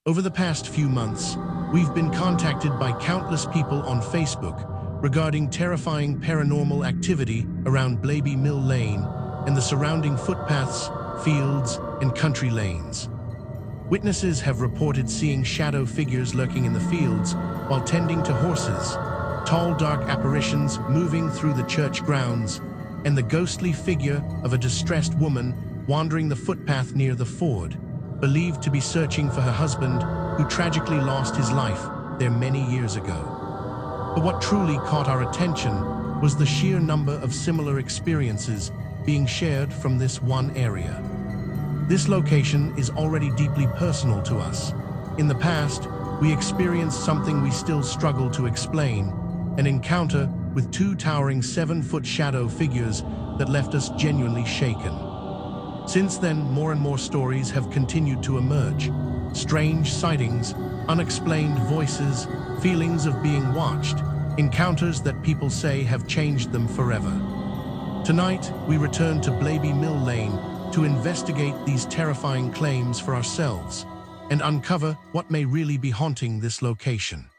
Over the past few months, we've been contacted by countless people on Facebook regarding terrifying paranormal activity around Blaby Mill Lane and the surrounding footpaths, fields, and country lanes. Witnesses have reported seeing shadow figures lurking in the fields while tending to horses, tall dark apparitions moving through the church grounds, and the ghostly figure of a distressed woman wandering the footpath near the ford, believed to be searching for her husband who tragically lost his life there many years ago. But what truly caught our attention was the sheer number of similar experiences being shared from this one area. This location is already deeply personal to us. In the past, we experienced something we still struggle to explain, an encounter with two towering 7-foot shadow figures that left us genuinely shaken. Since then, more and more stories have continued to emerge. Strange sightings, unexplained voices, feelings of being watched, encounters that people say have changed them forever. Tonight, we return to Blaby Mill Lane to investigate these terrifying claims for ourselves and uncover what may really be haunting this location.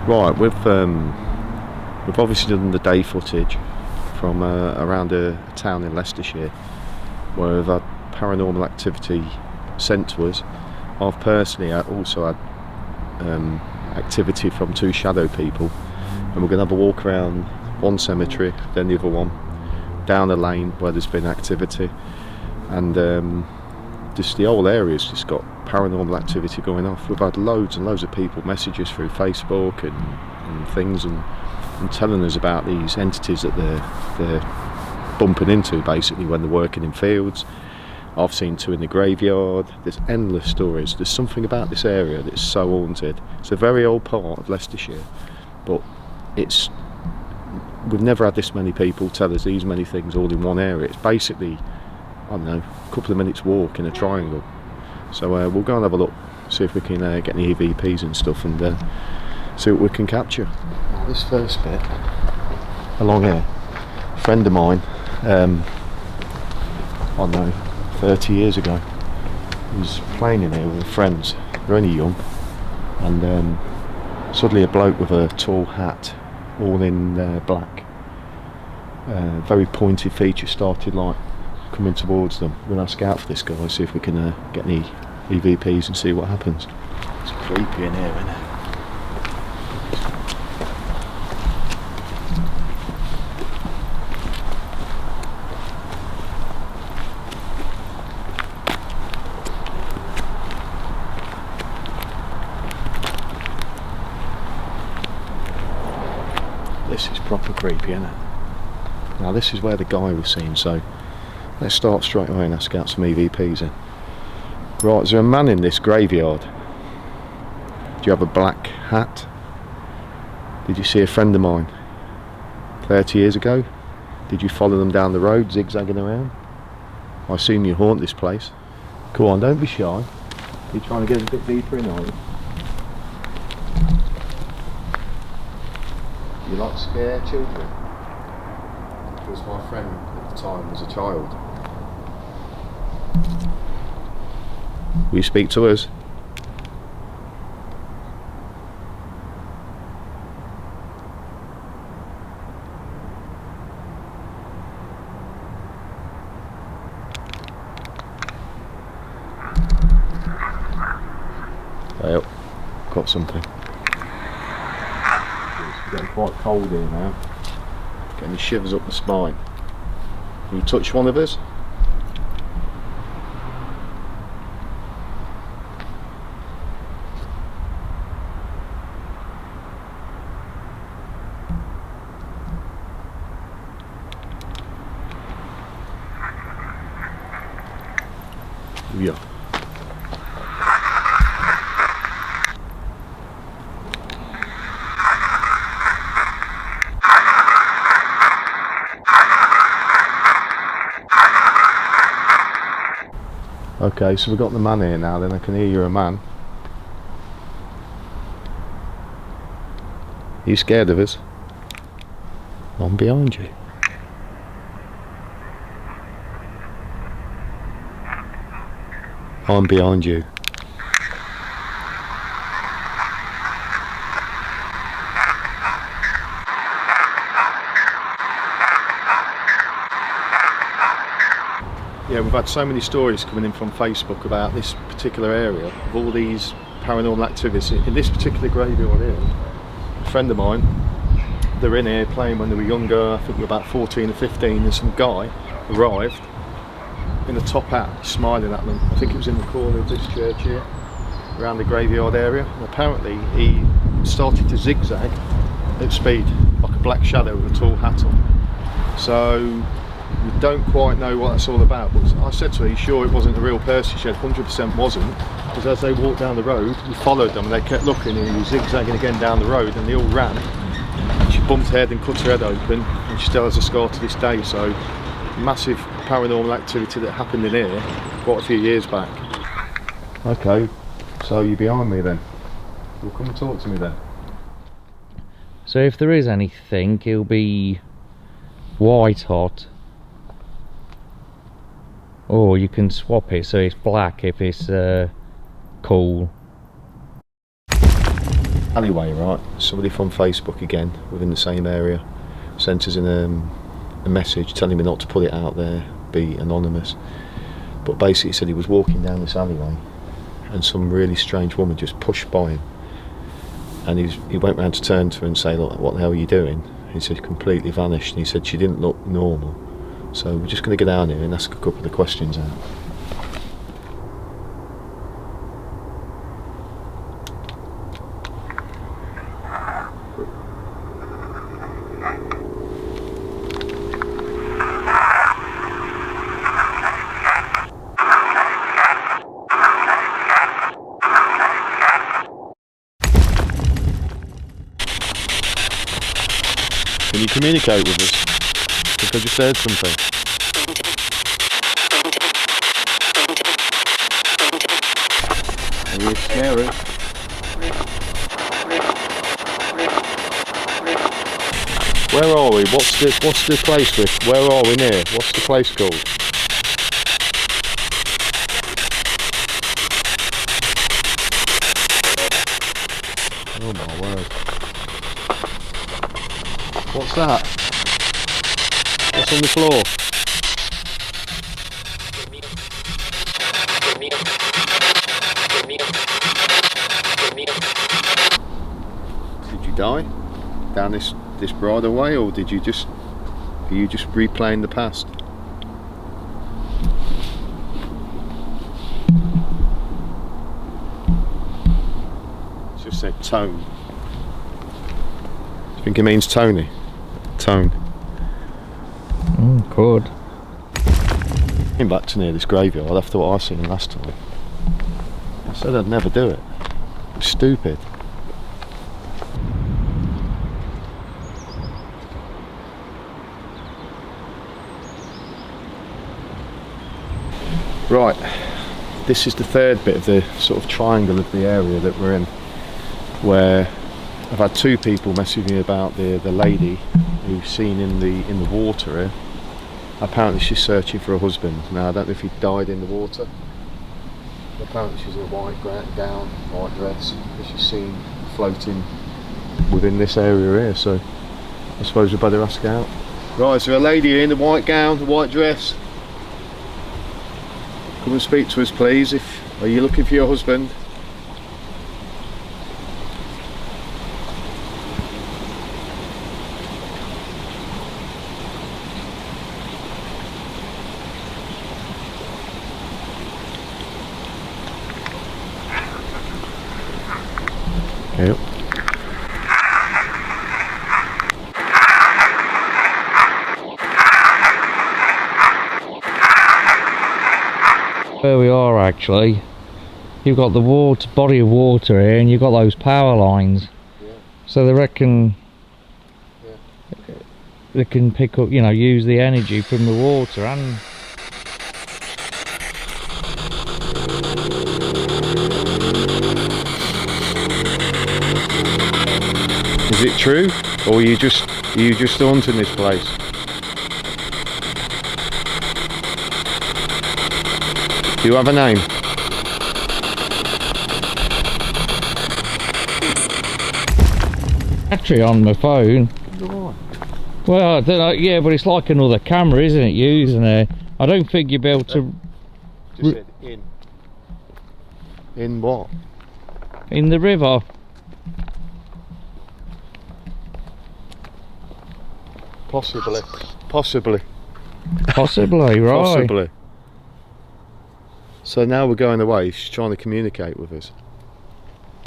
Right, we've obviously done the day footage from around a town in Leicestershire where we've had paranormal activity sent to us. I've personally also had activity from two shadow people, and we're going to have a walk around one cemetery, then the other one, down a lane where there's been activity, and just the whole area's just got paranormal activity going off. We've had loads and loads of people message us through Facebook and things and telling us about these entities that they're bumping into basically when they're working in fields. I've seen two in the graveyard. There's endless stories. There's something about this area that's so haunted. It's a very old part of Leicestershire, but we've never had this many people tell us these many things all in one area. It's basically, I don't know, a couple of minutes walk in a triangle. So we'll go and have a look, see if we can get any EVPs and stuff, and see what we can capture. This first bit along here, a friend of mine, I don't know, 30 years ago, he was playing in here with friends. They're only young, and suddenly a bloke with a tall hat, all in black, very pointed features, started like coming towards them. We'll ask out for this guy, see if we can get any EVPs and see what happens. It's creepy in here, isn't it? This is proper creepy, isn't it? Now this is where the guy was seen, so let's start straight away and ask out some EVPs in. Right, is there a man in this graveyard? Do you have a black hat? Did you see a friend of mine 30 years ago? Did you follow them down the road zigzagging around? I assume you haunt this place. Come on, don't be shy. You're trying to get a bit deeper in, are you? You like scare children? Because my friend at the time was a child. Will you speak to us? Well, got something. It's getting quite cold here now. Getting the shivers up the spine. Can you touch one of us? Yeah. Okay, so we've got the man here now, then I can hear you're a man. Are you scared of us? I'm behind you. I'm behind you. Yeah, we've had so many stories coming in from Facebook about this particular area, of all these paranormal activities. In this particular graveyard here, a friend of mine, they're in here playing when they were younger, I think they were about 14 or 15, and some guy arrived in a top hat, smiling at them. I think it was in the corner of this church here, around the graveyard area, and apparently he started to zigzag at speed, like a black shadow with a tall hat on. So we don't quite know what that's all about, but I said to her, "Are you sure it wasn't a real person?" She said 100% wasn't, because as they walked down the road, we followed them and they kept looking, and he was zigzagging again down the road, and they all ran. She bumped her head and cut her head open, and she still has a scar to this day. So massive paranormal activity that happened in here quite a few years back. Okay, so you're behind me then? You'll come and talk to me then? So if there is anything, it'll be white hot. Or you can swap it so it's black if it's cool. Alleyway, right? Somebody from Facebook again, within the same area, sent us in a message telling me not to put it out there, be anonymous. But basically said he was walking down this alleyway and some really strange woman just pushed by him. And he went round to turn to her and say, "Look, what the hell are you doing?" He said, completely vanished. And he said she didn't look normal. So we're just going to get down here and ask a couple of questions out. Can you communicate with us? I think I just heard something. Are you scary? Where are we? What's the place with? Where are we near? What's the place called? Oh my word. What's that? What's on the floor? Did you die down this bridleway, or are you just replaying the past? It's just said tone. I think it means Tony. Tone. Could. Came back to near this graveyard after what I seen last time. I said I'd never do it. It was stupid. Right, this is the third bit of the sort of triangle of the area that we're in, where I've had two people messaging me about the lady who's seen in the water here. Apparently she's searching for a husband. Now I don't know if he died in the water. Apparently she's in a white gown, white dress, that she's seen floating within this area here, so I suppose we better ask out. Right, so a lady here in the white gown, the white dress. Come and speak to us please. Are you looking for your husband? Yep. Where we are actually, you've got the body of water here, and you've got those power lines. Yeah. So they reckon Yeah. they can pick up, use the energy from the water. And is it true, or are you just haunting this place? Do you have a name? Battery on my phone. Right. Well, I don't know, yeah, but it's like another camera, isn't it, using it? I don't think you'll be able to... Just said in. In what? In the river. Possibly. Possibly. Possibly, right. Possibly. So now we're going away, she's trying to communicate with us.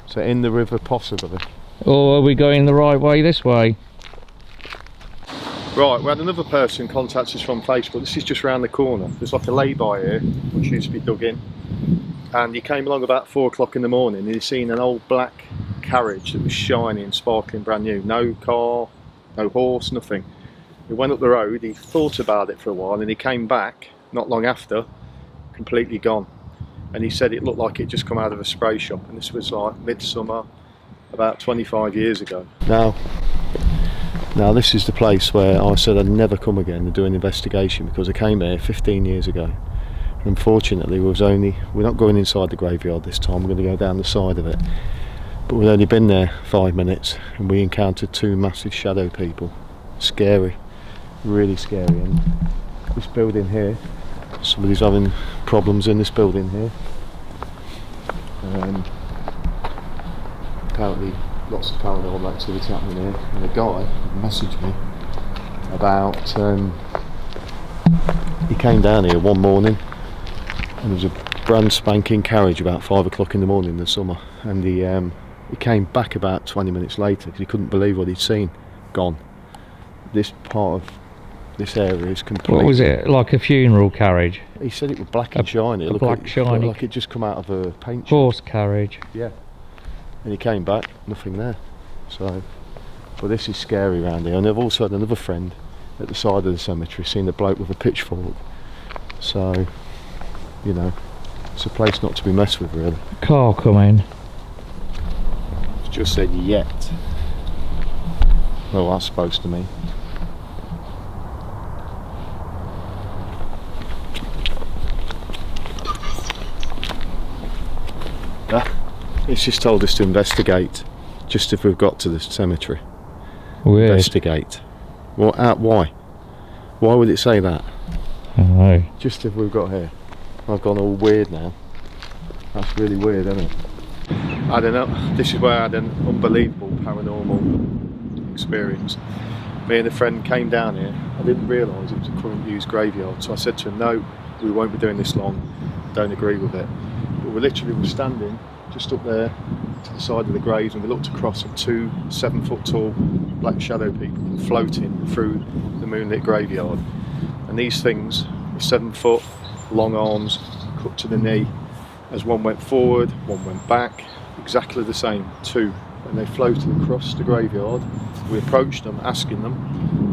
So in the river, possibly. Or are we going the right way this way? Right, we had another person contact us from Facebook. This is just round the corner. There's like a lay-by here, which used to be dug in. And he came along about 4 o'clock in the morning and he'd seen an old black carriage that was shiny and sparkling brand new. No car, no horse, nothing. He went up the road, he thought about it for a while and he came back, not long after, completely gone. And he said it looked like it just come out of a spray shop, and this was like midsummer, about 25 years ago. Now this is the place where I said I'd never come again to do an investigation, because I came here 15 years ago. And unfortunately we're not going inside the graveyard this time, we're going to go down the side of it. But we'd only been there 5 minutes and we encountered 2 massive shadow people. Scary, really scary. And this building here, somebody's having problems in this building here. Apparently lots of paranormal activity happening here, and a guy messaged me about he came down here one morning and there was a brand spanking carriage about 5 o'clock in the morning in the summer, and he came back about 20 minutes later because he couldn't believe what he'd seen. Gone. This part of this area is completely... What was it, like a funeral carriage? He said it was black and shiny. A black shiny... like it just come out of a paint shop. Horse carriage. Yeah. And he came back, nothing there. So, well, this is scary around here. And I've also had another friend at the side of the cemetery seen a bloke with a pitchfork. So, you know, it's a place not to be messed with, really. Car coming. It's just said yet. Well, that's supposed to mean. It's just told us to investigate, just if we've got to the cemetery. Weird. Investigate. Well, why? Why would it say that? I don't know. Just if we've got here. I've gone all weird now. That's really weird, isn't it? I don't know. This is where I had an unbelievable paranormal experience. Me and a friend came down here. I didn't realise it was a current used graveyard, so I said to him, no, we won't be doing this long. Don't agree with it. But we literally were standing just up there to the side of the graves, and we looked across at 2 7-foot tall black shadow people floating through the moonlit graveyard. And these things were 7 foot, long arms, cut to the knee. As one went forward, one went back, exactly the same, 2. And they floated across the graveyard. We approached them, asking them,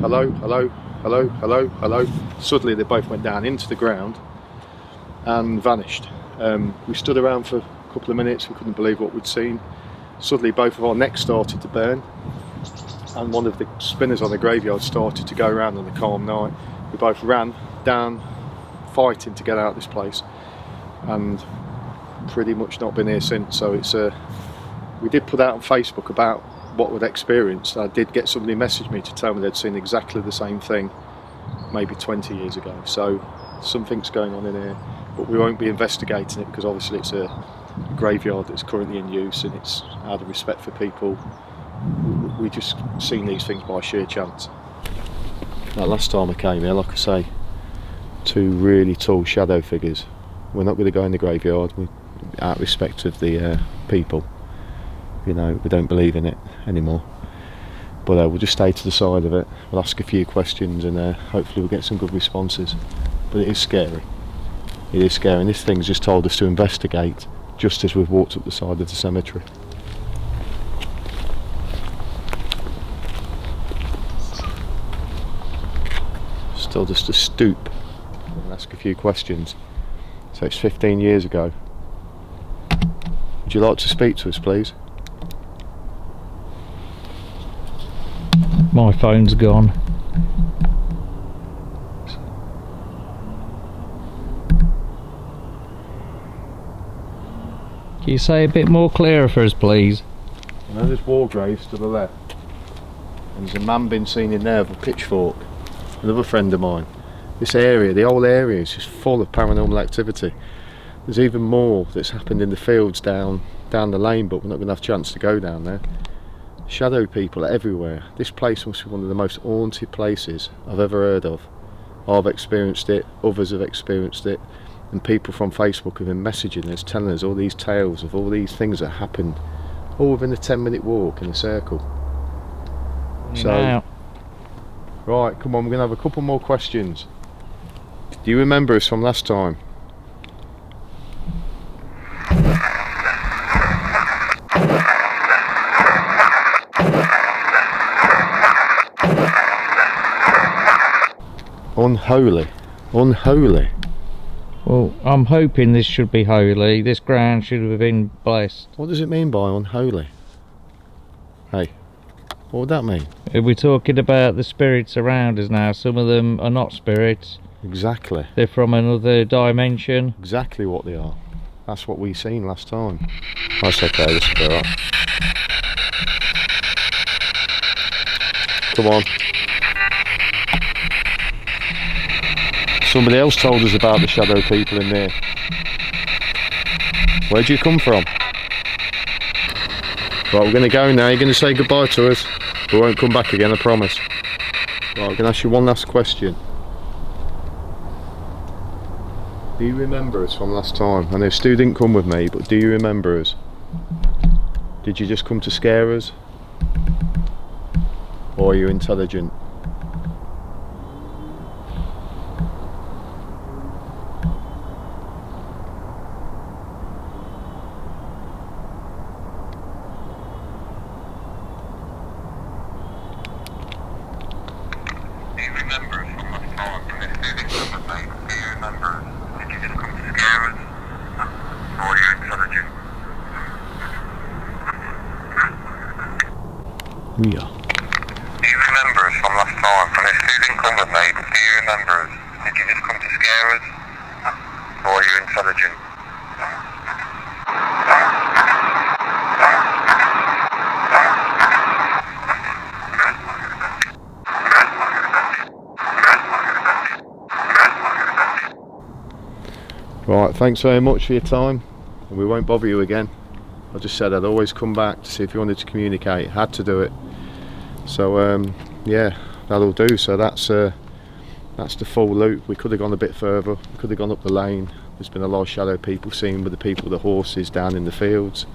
hello, hello, hello, hello, hello. Suddenly they both went down into the ground and vanished. We stood around for a couple of minutes, we couldn't believe what we'd seen. Suddenly both of our necks started to burn, and one of the spinners on the graveyard started to go around on the calm night. We both ran down, fighting to get out of this place, and pretty much not been here since. So it's we did put out on Facebook about what we'd experienced. I did get somebody message me to tell me they'd seen exactly the same thing maybe 20 years ago. So something's going on in here, but we won't be investigating it because obviously it's a graveyard that's currently in use, and it's out of respect for people. We just seen these things by sheer chance. Now, last time I came here, like I say, 2 really tall shadow figures. We're not going to go in the graveyard, out of respect of the people. You know, we don't believe in it anymore. But we'll just stay to the side of it. We'll ask a few questions, and hopefully we'll get some good responses. But it is scary. It is scary, and this thing's just told us to investigate just as we've walked up the side of the cemetery. It's told us to stoop and ask a few questions. So it's 15 years ago. Would you like to speak to us, please? My phone's gone. Can you say a bit more clearer for us, please? I know there's war graves to the left. and there's a man been seen in there with a pitchfork. Another friend of mine. This area, the whole area is just full of paranormal activity. There's even more that's happened in the fields down the lane, but we're not going to have a chance to go down there. Shadow people are everywhere. This place must be one of the most haunted places I've ever heard of. I've experienced it, others have experienced it, and people from Facebook have been messaging us, telling us all these tales of all these things that happened, all within a 10-minute walk in a circle. So, right, come on, we're going to have a couple more questions. Do you remember us from last time? Unholy. Unholy. Well, I'm hoping this should be holy. This ground should have been blessed. What does it mean by unholy? Hey, what would that mean? We're talking about the spirits around us now. Some of them are not spirits. Exactly. They're from another dimension. Exactly what they are. That's what we seen last time. That's okay, this will be alright. Come on. Somebody else told us about the shadow people in there. Where'd you come from? Right, we're going to go now. You're going to say goodbye to us. We won't come back again, I promise. Right, I'm going to ask you one last question. Do you remember us from last time? I know Stu didn't come with me, but do you remember us? Did you just come to scare us? Or are you intelligent? Yeah. Do you remember us from last time? And if you didn't come with me, do you remember us? Did you just come to scare us? Or are you intelligent? Right, thanks very much for your time. And we won't bother you again. I just said I'd always come back to see if you wanted to communicate. Had to do it. So yeah, that'll do. So that's the full loop. We could have gone a bit further. We could have gone up the lane. There's been a lot of shadow people seen with the people with the horses down in the fields.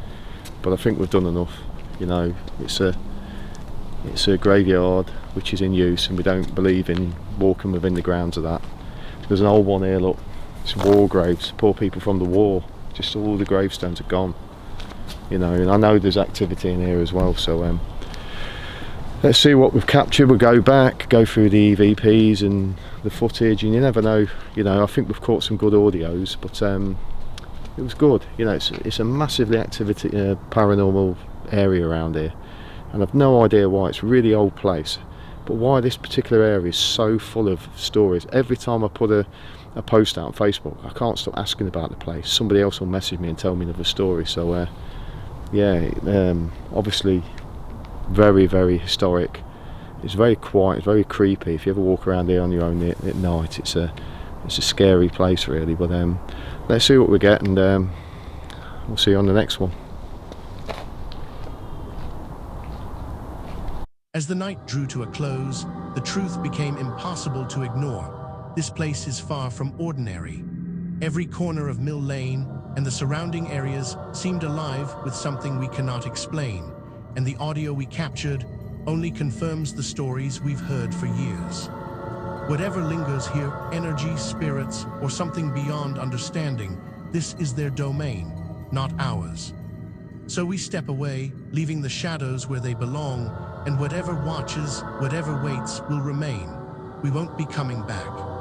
But I think we've done enough. You know, it's a graveyard which is in use, and we don't believe in walking within the grounds of that. There's an old one here, look. It's war graves. Poor people from the war. Just all the gravestones are gone. You know, and I know there's activity in here as well, so let's see what we've captured. We'll go back, go through the EVPs and the footage, and you never know. You know, I think we've caught some good audios, but it was good. You know, it's a massively paranormal area around here, and I've no idea why. It's a really old place, but why this particular area is so full of stories. Every time I put a post out on Facebook, I can't stop asking about the place. Somebody else will message me and tell me another story. So yeah, obviously very, very historic. It's very quiet, it's very creepy. If you ever walk around here on your own at night, it's a scary place really. But let's see what we get, and we'll see you on the next one. As the night drew to a close, the truth became impossible to ignore. This place is far from ordinary. Every corner of Mill Lane and the surrounding areas seemed alive with something we cannot explain, and the audio we captured only confirms the stories we've heard for years. Whatever lingers here, energy, spirits, or something beyond understanding, this is their domain, not ours. So we step away, leaving the shadows where they belong, and whatever watches, whatever waits will remain. We won't be coming back.